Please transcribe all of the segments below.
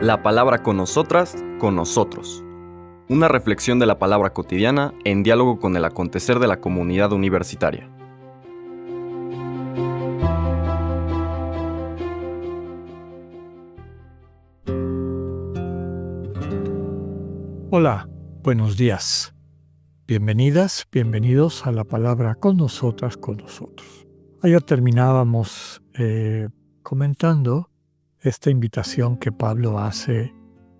La palabra con nosotras, con nosotros. Una reflexión de la palabra cotidiana en diálogo con el acontecer de la comunidad universitaria. Hola, buenos días. Bienvenidas, bienvenidos a la palabra con nosotras, con nosotros. Ayer terminábamos comentando esta invitación que Pablo hace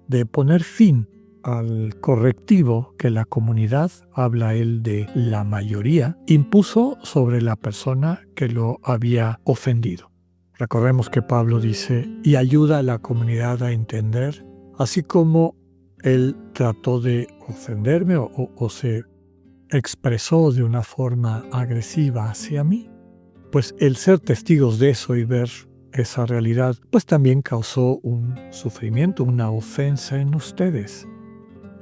de poner fin al correctivo que la comunidad, habla él de la mayoría, impuso sobre la persona que lo había ofendido. Recordemos que Pablo dice, y ayuda a la comunidad a entender, así como él trató de ofenderme o se expresó de una forma agresiva hacia mí, pues el ser testigos de eso y ver esa realidad, pues también causó un sufrimiento, una ofensa en ustedes.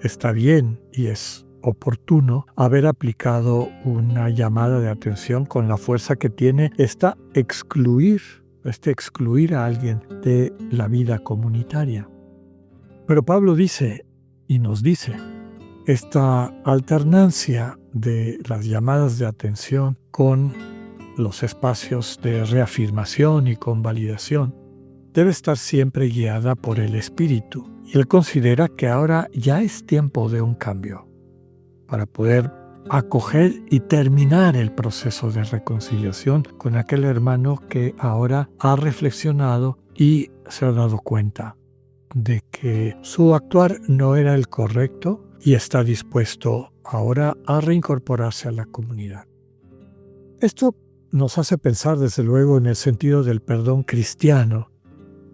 Está bien y es oportuno haber aplicado una llamada de atención con la fuerza que tiene excluir a alguien de la vida comunitaria. Pero Pablo dice, y nos dice, esta alternancia de las llamadas de atención con los espacios de reafirmación y convalidación debe estar siempre guiada por el Espíritu. Y él considera que ahora ya es tiempo de un cambio para poder acoger y terminar el proceso de reconciliación con aquel hermano que ahora ha reflexionado y se ha dado cuenta de que su actuar no era el correcto y está dispuesto ahora a reincorporarse a la comunidad. Esto nos hace pensar desde luego en el sentido del perdón cristiano,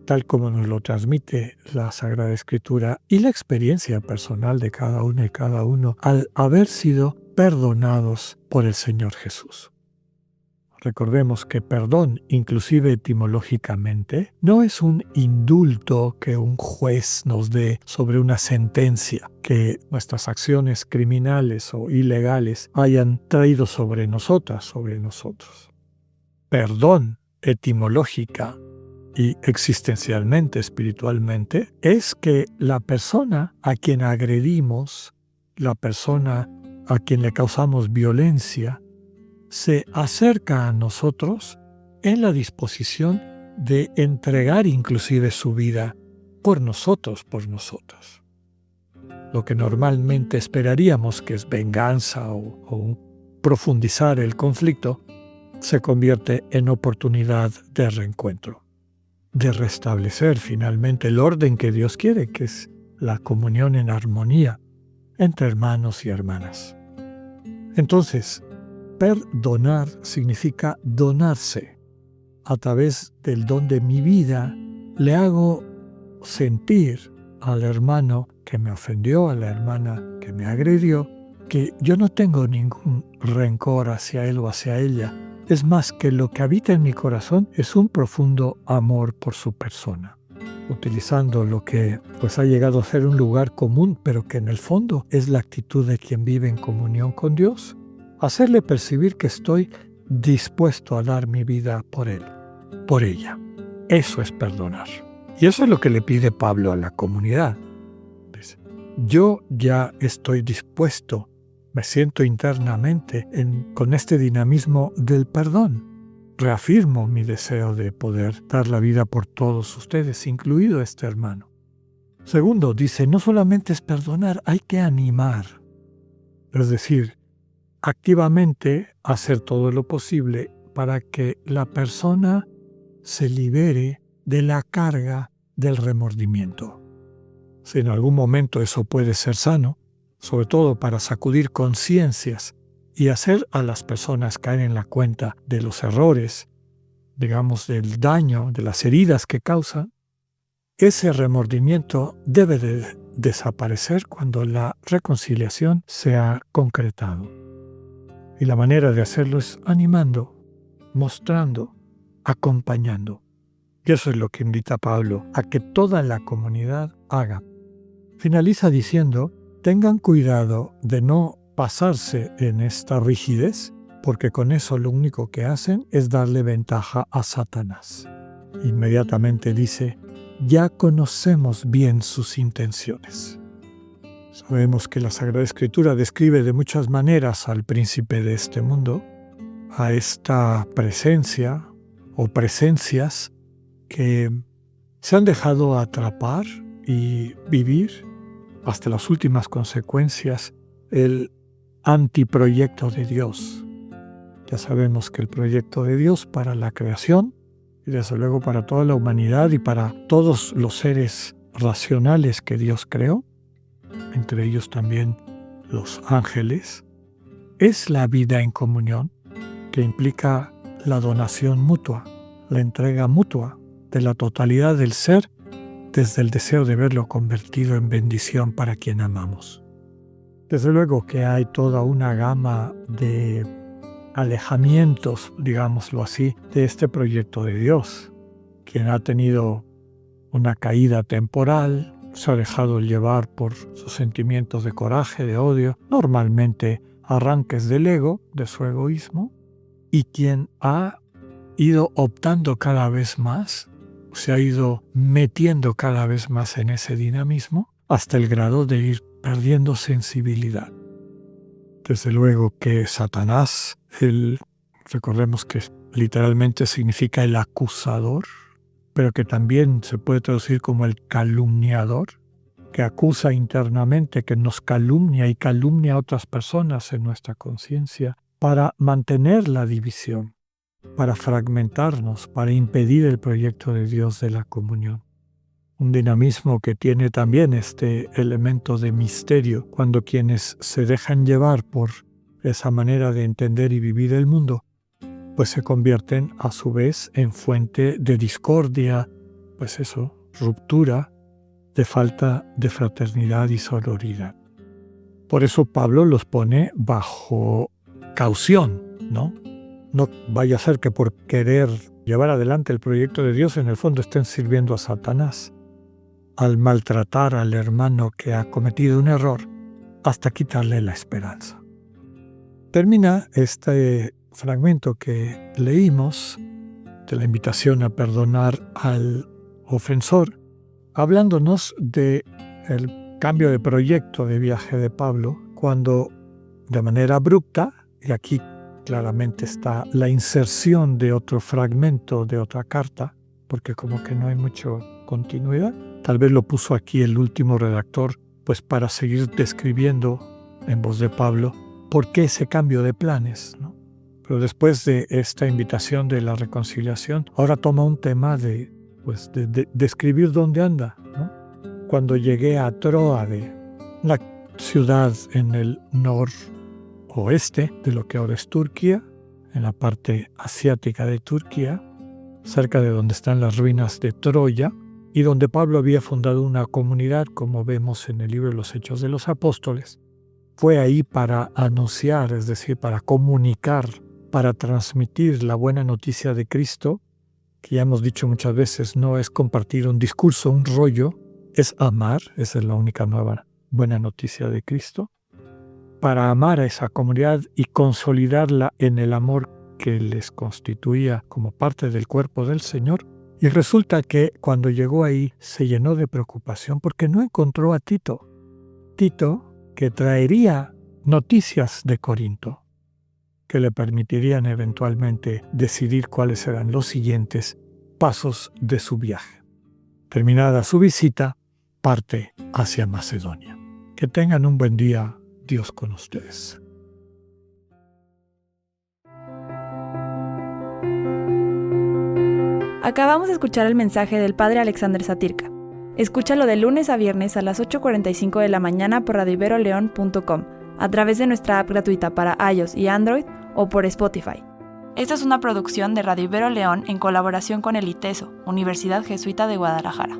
tal como nos lo transmite la Sagrada Escritura y la experiencia personal de cada una y cada uno al haber sido perdonados por el Señor Jesús. Recordemos que perdón, inclusive etimológicamente, no es un indulto que un juez nos dé sobre una sentencia que nuestras acciones criminales o ilegales hayan traído sobre nosotras, sobre nosotros. Perdón, etimológica y existencialmente, espiritualmente, es que la persona a quien agredimos, la persona a quien le causamos violencia, se acerca a nosotros en la disposición de entregar inclusive su vida por nosotros, por nosotras. Lo que normalmente esperaríamos que es venganza o profundizar el conflicto, se convierte en oportunidad de reencuentro, de restablecer finalmente el orden que Dios quiere, que es la comunión en armonía entre hermanos y hermanas. Entonces, perdonar significa donarse. A través del don de mi vida, le hago sentir al hermano que me ofendió, a la hermana que me agredió, que yo no tengo ningún rencor hacia él o hacia ella. Es más, que lo que habita en mi corazón es un profundo amor por su persona. Utilizando lo que ha llegado a ser un lugar común, pero que en el fondo es la actitud de quien vive en comunión con Dios. Hacerle percibir que estoy dispuesto a dar mi vida por él, por ella. Eso es perdonar. Y eso es lo que le pide Pablo a la comunidad. Dice, yo ya estoy dispuesto, me siento internamente con este dinamismo del perdón. Reafirmo mi deseo de poder dar la vida por todos ustedes, incluido este hermano. Segundo, dice, no solamente es perdonar, hay que animar. Es decir, activamente hacer todo lo posible para que la persona se libere de la carga del remordimiento. Si en algún momento eso puede ser sano, sobre todo para sacudir conciencias y hacer a las personas caer en la cuenta de los errores, digamos, del daño, de las heridas que causan, ese remordimiento debe de desaparecer cuando la reconciliación se ha concretado. Y la manera de hacerlo es animando, mostrando, acompañando. Y eso es lo que invita Pablo a que toda la comunidad haga. Finaliza diciendo, tengan cuidado de no pasarse en esta rigidez, porque con eso lo único que hacen es darle ventaja a Satanás. Inmediatamente dice, ya conocemos bien sus intenciones. Sabemos que la Sagrada Escritura describe de muchas maneras al príncipe de este mundo, a esta presencia o presencias que se han dejado atrapar y vivir hasta las últimas consecuencias el antiproyecto de Dios. Ya sabemos que el proyecto de Dios para la creación y desde luego para toda la humanidad y para todos los seres racionales que Dios creó, entre ellos también los ángeles, es la vida en comunión, que implica la donación mutua, la entrega mutua de la totalidad del ser desde el deseo de verlo convertido en bendición para quien amamos. Desde luego que hay toda una gama de alejamientos, digámoslo así, de este proyecto de Dios. Quien ha tenido una caída temporal, se ha dejado llevar por sus sentimientos de coraje, de odio, normalmente arranques del ego, de su egoísmo, y quien ha ido optando cada vez más, se ha ido metiendo cada vez más en ese dinamismo, hasta el grado de ir perdiendo sensibilidad. Desde luego que Satanás, recordemos que literalmente significa el acusador, pero que también se puede traducir como el calumniador, que acusa internamente, que nos calumnia y calumnia a otras personas en nuestra conciencia para mantener la división, para fragmentarnos, para impedir el proyecto de Dios de la comunión. Un dinamismo que tiene también este elemento de misterio, cuando quienes se dejan llevar por esa manera de entender y vivir el mundo, pues se convierten a su vez en fuente de discordia, pues eso, ruptura, de falta de fraternidad y sororidad. Por eso Pablo los pone bajo caución, ¿no? No vaya a ser que por querer llevar adelante el proyecto de Dios en el fondo estén sirviendo a Satanás, al maltratar al hermano que ha cometido un error hasta quitarle la esperanza. Termina este fragmento que leímos de la invitación a perdonar al ofensor, hablándonos del cambio de proyecto de viaje de Pablo, cuando de manera abrupta, y aquí claramente está la inserción de otro fragmento de otra carta, porque como que no hay mucha continuidad, tal vez lo puso aquí el último redactor, pues para seguir describiendo en voz de Pablo por qué ese cambio de planes, ¿no? Pero después de esta invitación de la reconciliación, ahora toma un tema de describir dónde anda, ¿no? Cuando llegué a Tróade, una ciudad en el noroeste de lo que ahora es Turquía, en la parte asiática de Turquía, cerca de donde están las ruinas de Troya, y donde Pablo había fundado una comunidad, como vemos en el libro de los Hechos de los Apóstoles. Fue ahí para anunciar, es decir, para comunicar, para transmitir la buena noticia de Cristo, que ya hemos dicho muchas veces, no es compartir un discurso, un rollo, es amar, esa es la única buena noticia de Cristo, para amar a esa comunidad y consolidarla en el amor que les constituía como parte del cuerpo del Señor. Y resulta que cuando llegó ahí se llenó de preocupación porque no encontró a Tito. Tito, que traería noticias de Corinto, que le permitirían eventualmente decidir cuáles eran los siguientes pasos de su viaje. Terminada su visita, parte hacia Macedonia. Que tengan un buen día, Dios con ustedes. Acabamos de escuchar el mensaje del Padre Alexander Satirka. Escúchalo de lunes a viernes a las 8:45 de la mañana por radioiberoleon.com, a través de nuestra app gratuita para iOS y Android o por Spotify. Esta es una producción de Radio Ibero León en colaboración con el ITESO, Universidad Jesuita de Guadalajara.